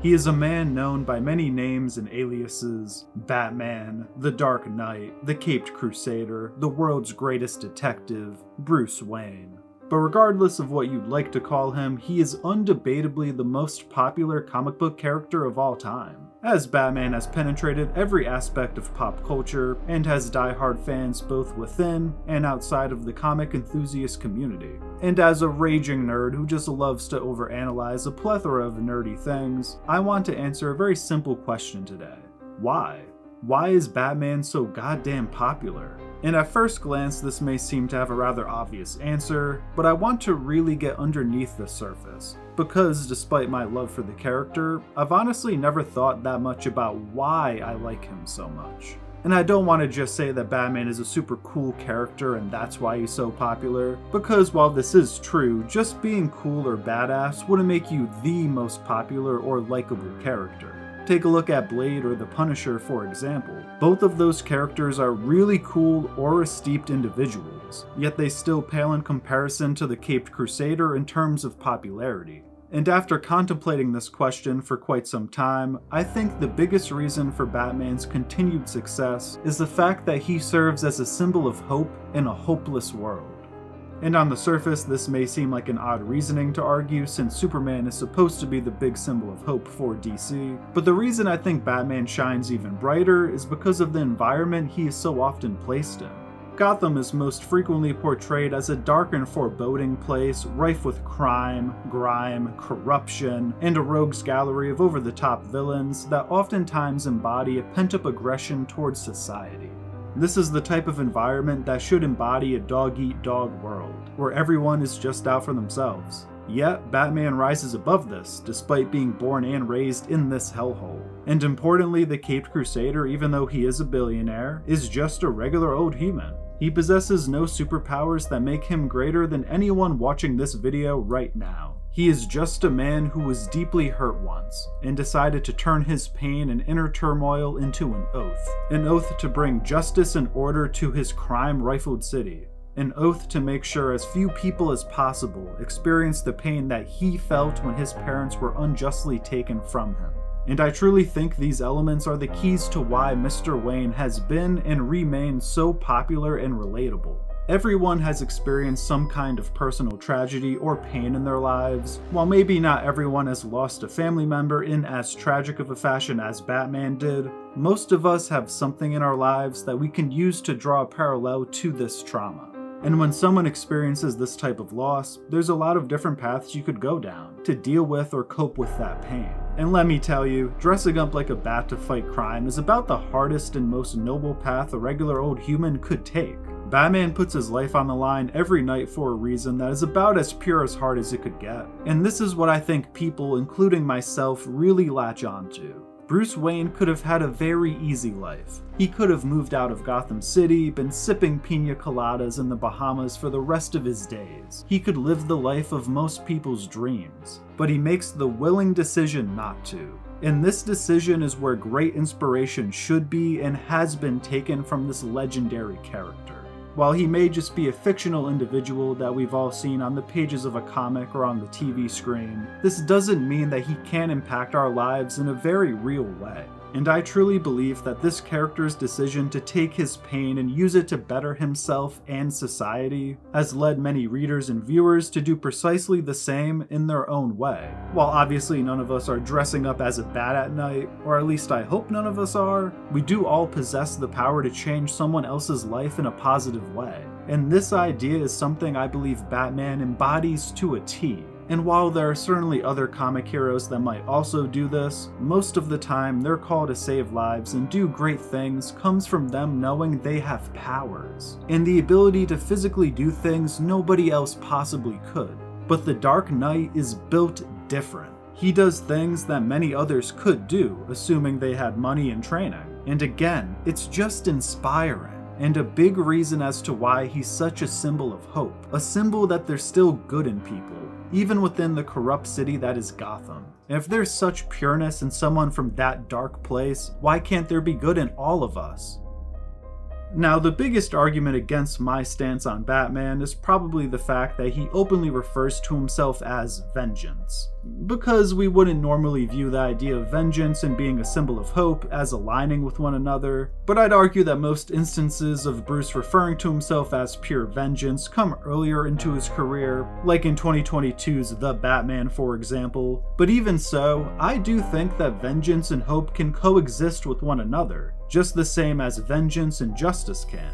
He is a man known by many names and aliases: Batman, the Dark Knight, the Caped Crusader, the world's greatest detective, Bruce Wayne. But regardless of what you'd like to call him, he is undebatably the most popular comic book character of all time, as Batman has penetrated every aspect of pop culture and has die-hard fans both within and outside of the comic enthusiast community. And as a raging nerd who just loves to overanalyze a plethora of nerdy things, I want to answer a very simple question today. Why? Why is Batman so goddamn popular? And at first glance, this may seem to have a rather obvious answer, but I want to really get underneath the surface. Because despite my love for the character, I've honestly never thought that much about why I like him so much. And I don't want to just say that Batman is a super cool character and that's why he's so popular, because while this is true, just being cool or badass wouldn't make you the most popular or likable character. Take a look at Blade or the Punisher, for example. Both of those characters are really cool, aura-steeped individuals, yet they still pale in comparison to the Caped Crusader in terms of popularity. And after contemplating this question for quite some time, I think the biggest reason for Batman's continued success is the fact that he serves as a symbol of hope in a hopeless world. And on the surface, this may seem like an odd reasoning to argue since Superman is supposed to be the big symbol of hope for DC, but the reason I think Batman shines even brighter is because of the environment he is so often placed in. Gotham is most frequently portrayed as a dark and foreboding place, rife with crime, grime, corruption, and a rogues gallery of over-the-top villains that oftentimes embody a pent-up aggression towards society. This is the type of environment that should embody a dog-eat-dog world, where everyone is just out for themselves. Yet, Batman rises above this, despite being born and raised in this hellhole. And importantly, the Caped Crusader, even though he is a billionaire, is just a regular old human. He possesses no superpowers that make him greater than anyone watching this video right now. He is just a man who was deeply hurt once, and decided to turn his pain and inner turmoil into an oath to bring justice and order to his crime-rifled city, an oath to make sure as few people as possible experience the pain that he felt when his parents were unjustly taken from him. And I truly think these elements are the keys to why Mr. Wayne has been and remains so popular and relatable. Everyone has experienced some kind of personal tragedy or pain in their lives. While maybe not everyone has lost a family member in as tragic of a fashion as Batman did, most of us have something in our lives that we can use to draw a parallel to this trauma. And when someone experiences this type of loss, there's a lot of different paths you could go down to deal with or cope with that pain. And let me tell you, dressing up like a bat to fight crime is about the hardest and most noble path a regular old human could take. Batman puts his life on the line every night for a reason that is about as pure as hard as it could get. And this is what I think people, including myself, really latch onto. Bruce Wayne could have had a very easy life. He could have moved out of Gotham City, been sipping pina coladas in the Bahamas for the rest of his days. He could live the life of most people's dreams. But he makes the willing decision not to. And this decision is where great inspiration should be and has been taken from this legendary character. While he may just be a fictional individual that we've all seen on the pages of a comic or on the TV screen, this doesn't mean that he can't impact our lives in a very real way. And I truly believe that this character's decision to take his pain and use it to better himself and society has led many readers and viewers to do precisely the same in their own way. While obviously none of us are dressing up as a bat at night, or at least I hope none of us are, we do all possess the power to change someone else's life in a positive way. And this idea is something I believe Batman embodies to a T. And while there are certainly other comic heroes that might also do this, most of the time their call to save lives and do great things comes from them knowing they have powers, and the ability to physically do things nobody else possibly could. But the Dark Knight is built different. He does things that many others could do, assuming they had money and training. And again, it's just inspiring, and a big reason as to why he's such a symbol of hope, a symbol that there's still good in people, even within the corrupt city that is Gotham. And if there's such pureness in someone from that dark place, why can't there be good in all of us? Now, the biggest argument against my stance on Batman is probably the fact that he openly refers to himself as vengeance. Because we wouldn't normally view the idea of vengeance and being a symbol of hope as aligning with one another, but I'd argue that most instances of Bruce referring to himself as pure vengeance come earlier into his career, like in 2022's The Batman for example. But even so, I do think that vengeance and hope can coexist with one another, just the same as vengeance and justice can.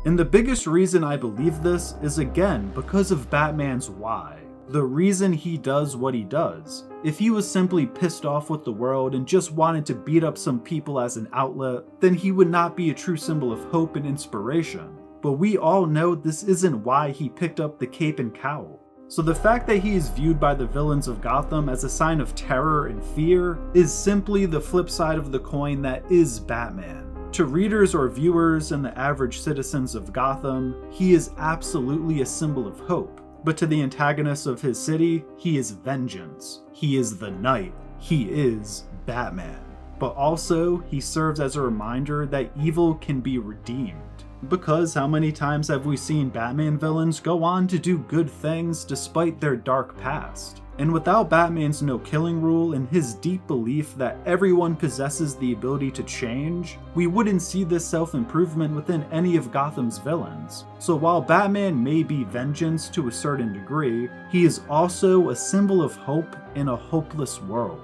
And the biggest reason I believe this is again because of Batman's why. The reason he does what he does. If he was simply pissed off with the world and just wanted to beat up some people as an outlet, then he would not be a true symbol of hope and inspiration. But we all know this isn't why he picked up the cape and cowl. So the fact that he is viewed by the villains of Gotham as a sign of terror and fear is simply the flip side of the coin that is Batman. To readers or viewers and the average citizens of Gotham, he is absolutely a symbol of hope. But to the antagonists of his city, he is vengeance. He is the Knight. He is Batman. But also, he serves as a reminder that evil can be redeemed. Because how many times have we seen Batman villains go on to do good things despite their dark past? And without Batman's no-killing rule and his deep belief that everyone possesses the ability to change, we wouldn't see this self-improvement within any of Gotham's villains. So while Batman may be vengeance to a certain degree, he is also a symbol of hope in a hopeless world.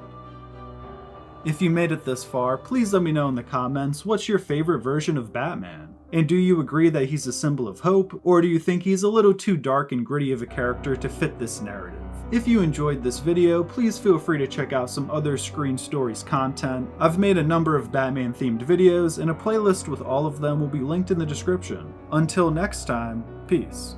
If you made it this far, please let me know in the comments what's your favorite version of Batman. And do you agree that he's a symbol of hope, or do you think he's a little too dark and gritty of a character to fit this narrative? If you enjoyed this video, please feel free to check out some other Screen Stories content. I've made a number of Batman themed videos, and a playlist with all of them will be linked in the description. Until next time, peace.